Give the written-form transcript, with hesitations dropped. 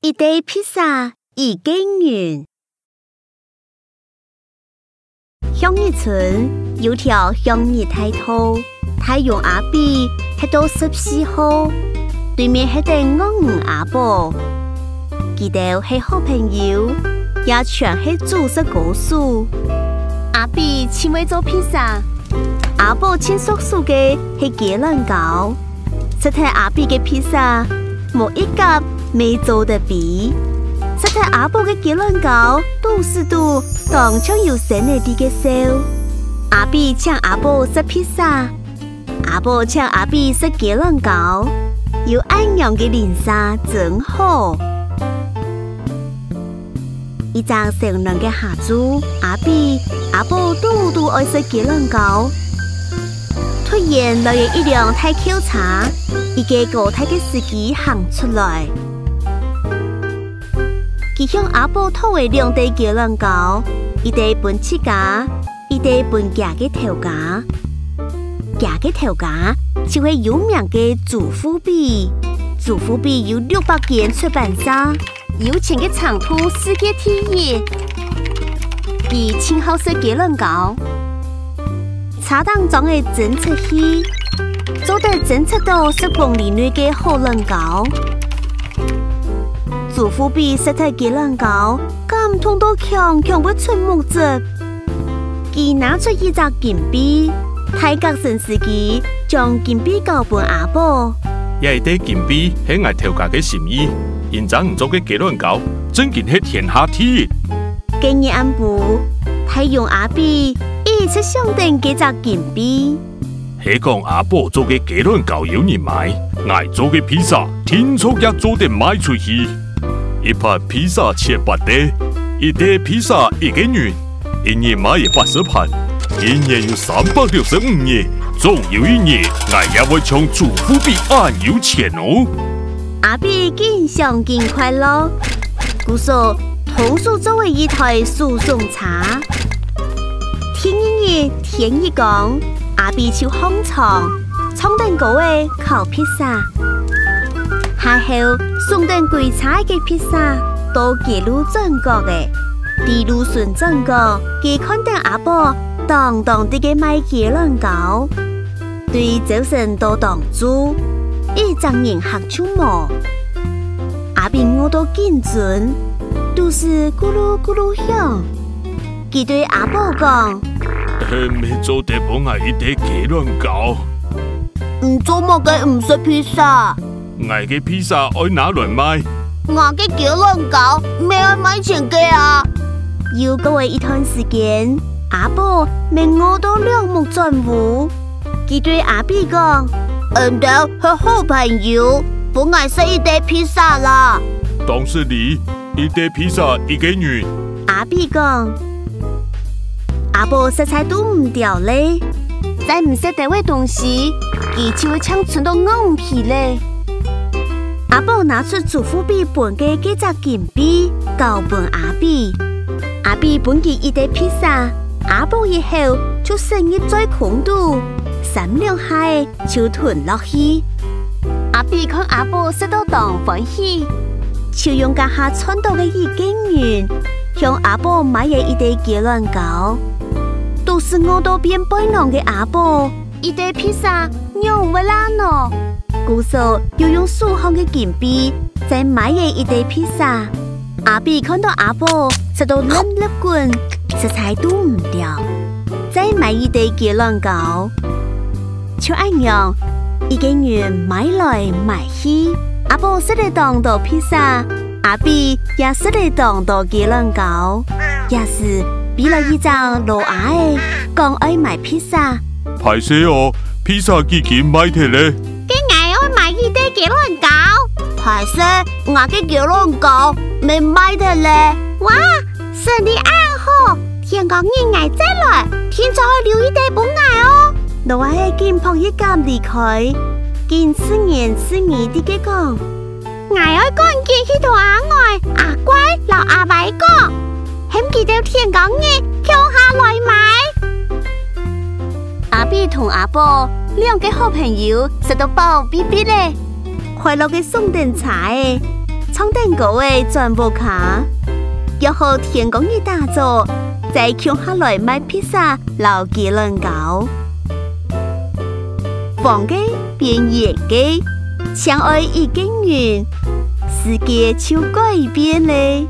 一袋披萨已經完。鄉野村有條鄉野大道，太陽阿比吃到14號，對面係對我阿婆，佢哋係好朋友，也全係煮食高手。阿比請會做披薩，阿婆請叔叔嘅係雞卵糕，實睇阿比嘅披薩冇一格未做得比。實睇阿婆嘅雞卵糕都是都當場有神嚟啲嘅燒。阿比請阿婆食披薩，阿婆請阿比食雞卵糕，有安樣嘅連沙真好。一張成人嘅下晝，阿婆都愛食雞卵糕。突然來有一輛大轎車，一個高大嘅司機行出來，佢向阿婆討回兩袋雞卵糕，一袋分切架，一袋分夾嘅頭架。夾嘅頭架就係有名嘅祖父筆，祖父筆有600間出版社，有錢嘅長途世界第一。佢親好食雞卵糕，茶檔裝嘅偵測器，做得偵測到10公里內嘅好卵糕。祖父筆實體雞卵糕，感動到強不出目汁。佢拿出一隻金幣，太角神司機將金幣交俾阿婆。也係啲金幣係我頭家嘅心意，現在唔做嘅雞卵糕，真件係天下第一。今日暗晡，太陽阿比一直想定幾隻金幣。係講阿婆做嘅雞卵糕有人買，我做嘅披薩聽說也做得賣出去。一盤披薩700袋，一袋披薩1個月，一年買嘢80盤，一年有365日，總有一年我也會從祖父筆按有錢哦。阿比見上見快樂，故說同屬作為一台訴訟茶。天一熱天一光，阿比就烘床，床凳高位烤披薩。下後送定貴菜嘅披薩到記錄中國嘅，地路順中國，佢看到阿婆當地嘅賣雞卵糕，對早晨到當主，一張人客出冇。阿比餓到緊準，都是咕嚕咕嚕響。佢對阿婆講：未做得幫我一袋雞卵糕。唔做乜嘅唔食披薩。我嘅披薩愛哪來賣？我嘅雞卵糕未愛買錢嘅啊！要過一段時間，阿婆未餓到兩目盡糊，佢對阿比講：人哋係好朋友，幫我食一袋披薩啦。當是你一袋披薩1個月。阿比講：阿婆實在都唔掉咧，再唔食第位東西，佢就會搶存到硬皮咧。阿婆拿出祖父筆本嘅幾隻金幣，交俾阿比。阿比本佢一袋披薩，阿婆以後就成日在空度，3兩下就吞落去。阿比看阿婆食到當歡喜，就用家下賺到嘅1個月，向阿婆買嘢一袋雞卵糕。都是餓到變背囊嘅阿婆，一袋披薩用不啦喏。故說要用數行嘅金幣，再買嘢一袋披薩。阿比看到阿婆食到粒粒滾，實在都唔掉，再買一袋雞卵糕。就咁樣，1個月買來買去，阿婆食嚟當到披薩，阿比也食嚟當到雞卵糕，也是俾了一張老矮，講愛買披薩。歹勢哦，披薩幾件買得咧？買一袋雞卵糕，歹勢，我嘅雞卵糕未買得咧。哇，生意啱好，聽講你捱再來，天就可以留一袋俾我哦。老阿係見朋友咁離開，見4年啲嘅講，我愛趕緊去同阿外、阿乖、老阿伯講，希記得聽講你跳下來買。阿比同阿婆2個好朋友食到飽嗶嗶咧，快樂嘅送電茶创蛋糕的全部卡，约好天公一大早，再抢下来买披萨、老鸡卵糕。黄鸡变野鸡，相爱已经远，世界就改变嘞。